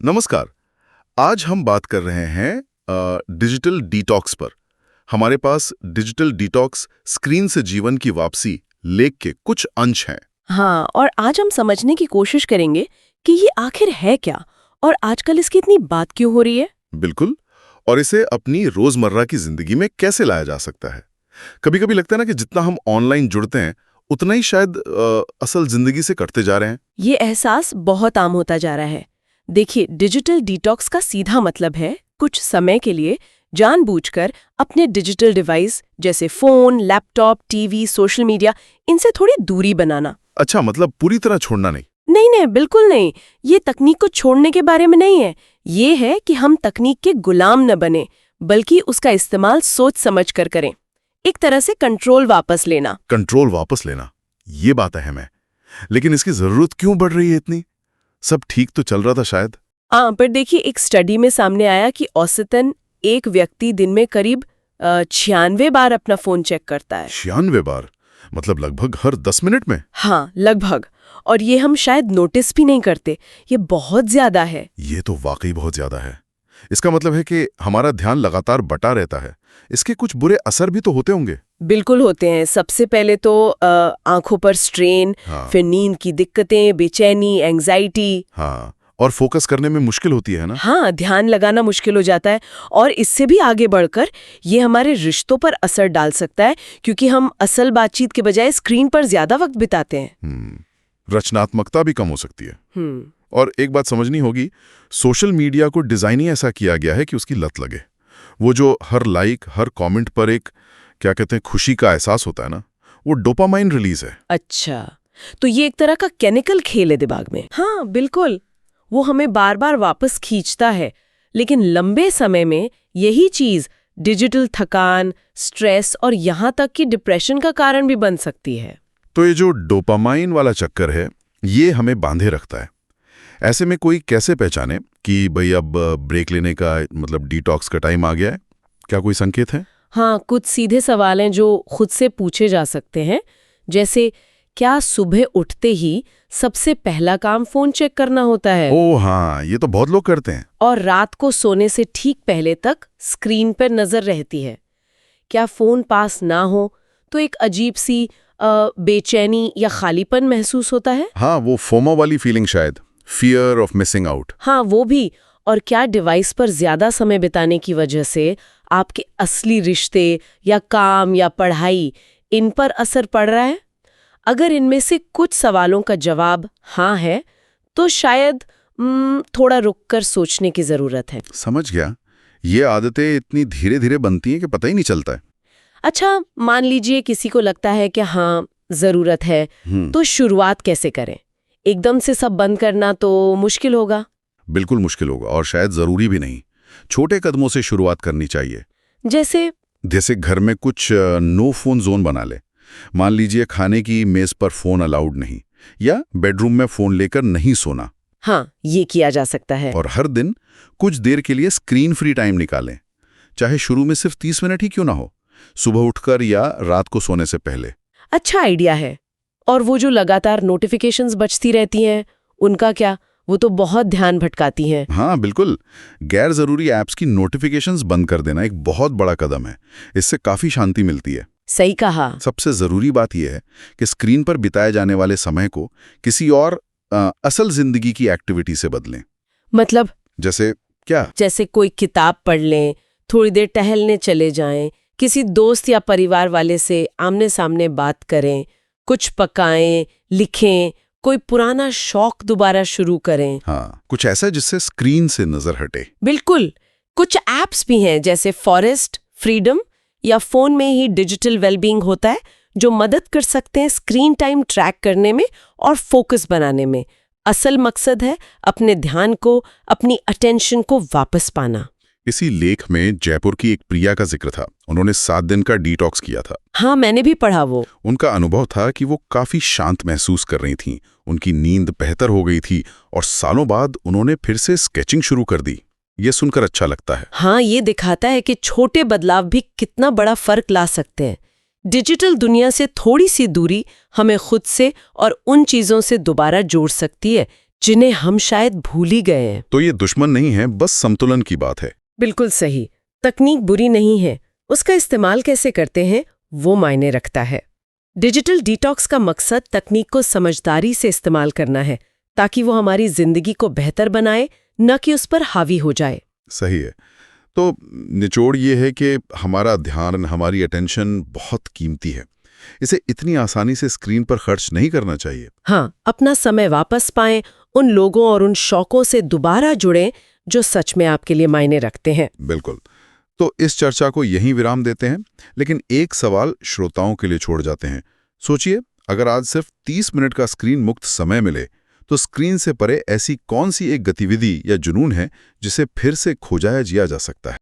नमस्कार। आज हम बात कर रहे हैं डिजिटल डिटॉक्स पर। हमारे पास डिजिटल डिटॉक्स स्क्रीन से जीवन की वापसी लेख के कुछ अंश हैं। हाँ, और आज हम समझने की कोशिश करेंगे कि ये आखिर है क्या और आजकल इसकी इतनी बात क्यों हो रही है। बिल्कुल। और इसे अपनी रोजमर्रा की जिंदगी में कैसे लाया जा सकता है। कभी कभी लगता है ना कि जितना हम ऑनलाइन जुड़ते हैं उतना ही शायद असल जिंदगी से कटते जा रहे हैं। ये एहसास बहुत आम होता जा रहा है। देखिए, डिजिटल डिटॉक्स का सीधा मतलब है कुछ समय के लिए जानबूझकर अपने डिजिटल डिवाइस जैसे phone, laptop, TV, social media इनसे थोड़ी दूरी बनाना। अच्छा, मतलब पूरी तरह छोड़ना नहीं। नहीं, बिल्कुल नहीं। ये तकनीक को छोड़ने के बारे में नहीं है। ये है कि हम तकनीक के गुलाम न बने, बल्कि उसका इस्तेमाल सोच समझ कर करें। एक तरह से कंट्रोल वापस लेना। कंट्रोल वापस लेना, ये बात अहम है। लेकिन इसकी जरूरत क्यों बढ़ रही है इतनी? सब ठीक तो चल रहा था शायद। हाँ, पर देखिए, एक स्टडी में सामने आया कि औसतन एक व्यक्ति दिन में करीब 96 बार अपना फोन चेक करता है। 96 बार? मतलब लगभग हर 10 मिनट में? हाँ, लगभग। और ये हम शायद नोटिस भी नहीं करते। ये बहुत ज्यादा है। ये तो वाकई बहुत ज्यादा है। इसका मतलब है कि हमारा ध्यान लगातार बटा रहता है। इसके कुछ बुरे असर भी तो होते होंगे। बिल्कुल होते हैं। सबसे पहले तो आंखों पर स्ट्रेन, हाँ। फिर नींद की दिक्कतें, बेचैनी, एंग्जाइटी। हाँ, और फोकस करने में मुश्किल होती है ना। हाँ, ध्यान लगाना मुश्किल हो जाता है। और इससे भी आगे बढ़कर ये हमारे रिश्तों पर असर डाल सकता है, क्योंकि हम असल बातचीत के बजाय स्क्रीन पर ज्यादा वक्त बिताते हैं। रचनात्मकता भी कम हो सकती है। हम्म। और एक बात समझनी होगी, सोशल मीडिया को डिजाइन ही ऐसा किया गया है कि उसकी लत लगे। वो जो हर लाइक, हर कमेंट पर एक क्या कहते हैं खुशी का एहसास होता है ना, वो डोपामाइन रिलीज है। अच्छा, तो ये एक तरह का केमिकल खेल है दिमाग में। हाँ, बिल्कुल। वो हमें बार बार वापस खींचता है, लेकिन लंबे समय में यही चीज डिजिटल थकान, स्ट्रेस और यहाँ तक कि डिप्रेशन का कारण भी बन सकती है। तो ये जो डोपामाइन वाला चक्कर है, ये हमें बांधे रखता है। ऐसे में कोई कैसे पहचाने कि भाई अब ब्रेक लेने का मतलब डिटॉक्स का टाइम आ गया है? क्या कोई संकेत है? हाँ, कुछ सीधे सवाल हैं जो खुद से पूछे जा सकते हैं। जैसे, क्या सुबह उठते ही सबसे पहला काम फोन चेक करना होता है? ओह हाँ, ये तो बहुत लोग करते हैं। और रात को सोने से ठीक पहले तक स्क्रीन पर नजर रहती है? क्या फोन पास ना हो तो एक अजीब सी बेचैनी या खालीपन महसूस होता है? हाँ, वो फोमो वाली फीलिंग, शायद फियर ऑफ मिसिंग आउट। हाँ, वो भी। और क्या डिवाइस पर ज्यादा समय बिताने की वजह से आपके असली रिश्ते या काम या पढ़ाई इन पर असर पड़ रहा है? अगर इनमें से कुछ सवालों का जवाब हाँ है, तो शायद थोड़ा रुककर सोचने की जरूरत है। समझ गया। ये आदतें इतनी धीरे धीरे बनती हैं कि पता ही नहीं चलता है। अच्छा, मान लीजिए किसी को लगता है कि हाँ, जरूरत है, तो शुरुआत कैसे करें? एकदम से सब बंद करना तो मुश्किल होगा। बिल्कुल मुश्किल होगा और शायद जरूरी भी नहीं। छोटे कदमों से शुरुआत करनी चाहिए। जैसे घर में कुछ नो फोन जोन बना ले। मान लीजिए खाने की मेज पर फोन अलाउड नहीं, या बेडरूम में फोन लेकर नहीं सोना। हाँ, ये किया जा सकता है। और हर दिन कुछ देर के लिए स्क्रीन फ्री टाइम निकालें, चाहे शुरू में सिर्फ 30 मिनट ही क्यों ना हो, सुबह उठकर या रात को सोने से पहले। अच्छा आइडिया है। और वो जो लगातार नोटिफिकेशंस बजती रहती हैं, उनका क्या? वो तो बहुत ध्यान भटकाती हैं। हाँ बिल्कुल, गैर जरूरी ऐप्स की नोटिफिकेशंस बंद कर देना एक बहुत बड़ा कदम है। इससे काफी शांति मिलती है। सही कहा। सबसे जरूरी बात यह है कि स्क्रीन पर बिताए जाने वाले समय को किसी और असल जिंदगी की एक्टिविटी से बदलें। मतलब? जैसे क्या? जैसे कोई किताब पढ़ लें, थोड़ी देर टहलने चले जाएं, किसी दोस्त या परिवार वाले से आमने सामने बात करें, कुछ पकाएं, लिखें, कोई पुराना शौक दोबारा शुरू करें। हाँ, कुछ ऐसा जिससे स्क्रीन से नजर हटे। बिल्कुल। कुछ ऐप्स भी हैं जैसे फॉरेस्ट, फ्रीडम या फोन में ही डिजिटल वेलबींग होता है, जो मदद कर सकते हैं स्क्रीन टाइम ट्रैक करने में और फोकस बनाने में। असल मकसद है अपने ध्यान को, अपनी अटेंशन को वापस पाना। इसी लेख में जयपुर की एक प्रिया का जिक्र था। उन्होंने 7 दिन का डिटॉक्स किया था। हाँ, मैंने भी पढ़ा वो। उनका अनुभव था कि वो काफी शांत महसूस कर रही थीं, उनकी नींद बेहतर हो गई थी और सालों बाद उन्होंने फिर से स्केचिंग शुरू कर दी। ये सुनकर अच्छा लगता है। हाँ, ये दिखाता है कि छोटे बदलाव भी कितना बड़ा फर्क ला सकते हैं। डिजिटल दुनिया से थोड़ी सी दूरी हमें खुद से और उन चीजों से दोबारा जोड़ सकती है जिन्हें हम शायद भूल ही गए हैं। तो ये दुश्मन नहीं है, बस संतुलन की बात है। बिल्कुल सही। तकनीक बुरी नहीं है, उसका इस्तेमाल कैसे करते हैं वो मायने रखता है। डिजिटल डिटॉक्स का मकसद तकनीक को समझदारी से इस्तेमाल करना है, ताकि वो हमारी जिंदगी को बेहतर बनाए, न कि उस पर हावी हो जाए। सही है। तो निचोड़ ये है कि हमारा ध्यान, हमारी अटेंशन बहुत कीमती है। इसे इतनी आसानी से स्क्रीन पर खर्च नहीं करना चाहिए। हाँ, अपना समय वापस पाएं, उन लोगों और उन शौकों से दोबारा जुड़ें जो सच में आपके लिए मायने रखते हैं। बिल्कुल। तो इस चर्चा को यहीं विराम देते हैं, लेकिन एक सवाल श्रोताओं के लिए छोड़ जाते हैं। सोचिए, अगर आज सिर्फ 30 मिनट का स्क्रीन मुक्त समय मिले, तो स्क्रीन से परे ऐसी कौन सी एक गतिविधि या जुनून है जिसे फिर से खोजा या जिया जा सकता है?